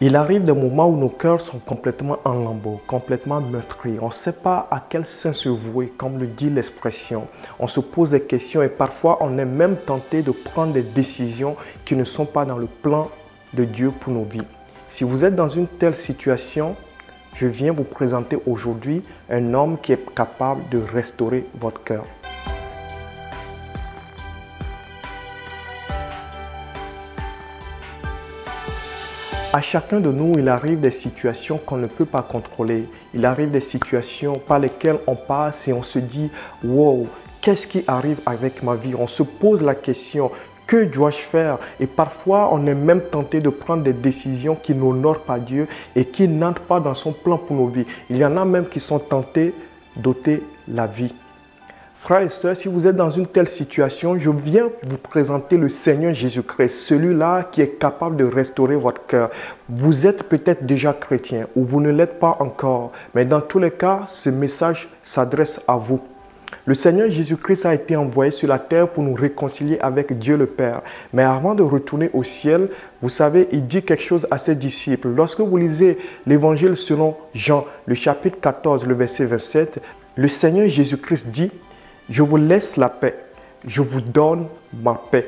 Il arrive des moments où nos cœurs sont complètement en lambeaux, complètement meurtris. On ne sait pas à quel sein se vouer, comme le dit l'expression. On se pose des questions et parfois on est même tenté de prendre des décisions qui ne sont pas dans le plan de Dieu pour nos vies. Si vous êtes dans une telle situation, je viens vous présenter aujourd'hui un homme qui est capable de restaurer votre cœur. À chacun de nous, il arrive des situations qu'on ne peut pas contrôler. Il arrive des situations par lesquelles on passe et on se dit « Wow, qu'est-ce qui arrive avec ma vie ?» On se pose la question « Que dois-je faire ?» Et parfois, on est même tenté de prendre des décisions qui n'honorent pas Dieu et qui n'entrent pas dans son plan pour nos vies. Il y en a même qui sont tentés d'ôter la vie. Frères et sœurs, si vous êtes dans une telle situation, je viens vous présenter le Seigneur Jésus-Christ, celui-là qui est capable de restaurer votre cœur. Vous êtes peut-être déjà chrétien ou vous ne l'êtes pas encore, mais dans tous les cas, ce message s'adresse à vous. Le Seigneur Jésus-Christ a été envoyé sur la terre pour nous réconcilier avec Dieu le Père. Mais avant de retourner au ciel, vous savez, il dit quelque chose à ses disciples. Lorsque vous lisez l'évangile selon Jean, le chapitre 14, le verset 27, le Seigneur Jésus-Christ dit: je vous laisse la paix, je vous donne ma paix.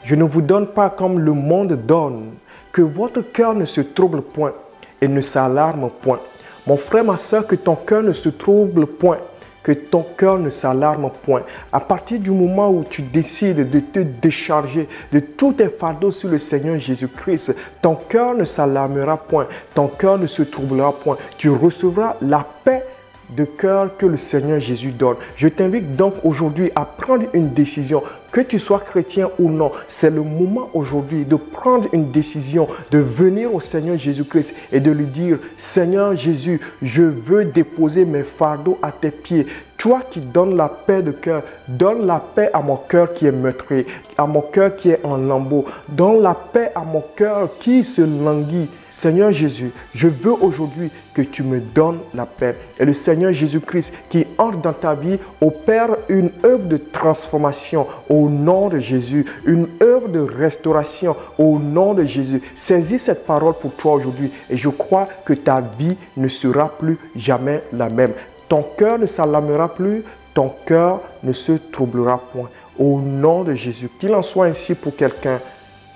Je ne vous donne pas comme le monde donne, que votre cœur ne se trouble point et ne s'alarme point. Mon frère, ma soeur, que ton cœur ne se trouble point, que ton cœur ne s'alarme point. À partir du moment où tu décides de te décharger de tous tes fardeaux sur le Seigneur Jésus-Christ, ton cœur ne s'alarmera point, ton cœur ne se troublera point. Tu recevras la paix de cœur que le Seigneur Jésus donne. Je t'invite donc aujourd'hui à prendre une décision, que tu sois chrétien ou non. C'est le moment aujourd'hui de prendre une décision, de venir au Seigneur Jésus-Christ et de lui dire: Seigneur Jésus, je veux déposer mes fardeaux à tes pieds. Toi qui donnes la paix de cœur, donne la paix à mon cœur qui est meurtri, à mon cœur qui est en lambeaux. Donne la paix à mon cœur qui se languit. Seigneur Jésus, je veux aujourd'hui que tu me donnes la paix. Et le Seigneur Jésus-Christ qui entre dans ta vie opère une œuvre de transformation au nom de Jésus, une œuvre de restauration au nom de Jésus. Saisis cette parole pour toi aujourd'hui et je crois que ta vie ne sera plus jamais la même. Ton cœur ne s'alarmera plus, ton cœur ne se troublera point. Au nom de Jésus, qu'il en soit ainsi pour quelqu'un.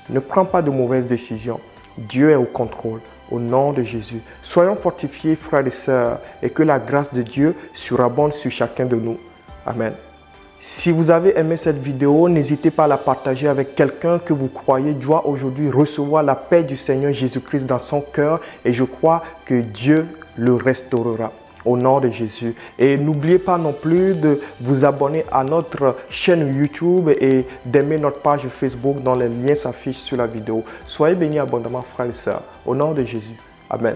Ne prends pas de mauvaises décisions. Dieu est au contrôle. Au nom de Jésus. Soyons fortifiés, frères et sœurs, et que la grâce de Dieu surabonde sur chacun de nous. Amen. Si vous avez aimé cette vidéo, n'hésitez pas à la partager avec quelqu'un que vous croyez doit aujourd'hui recevoir la paix du Seigneur Jésus-Christ dans son cœur, et je crois que Dieu le restaurera. Au nom de Jésus. Et n'oubliez pas non plus de vous abonner à notre chaîne YouTube et d'aimer notre page Facebook dont les liens s'affichent sur la vidéo. Soyez bénis abondamment, frères et sœurs. Au nom de Jésus. Amen.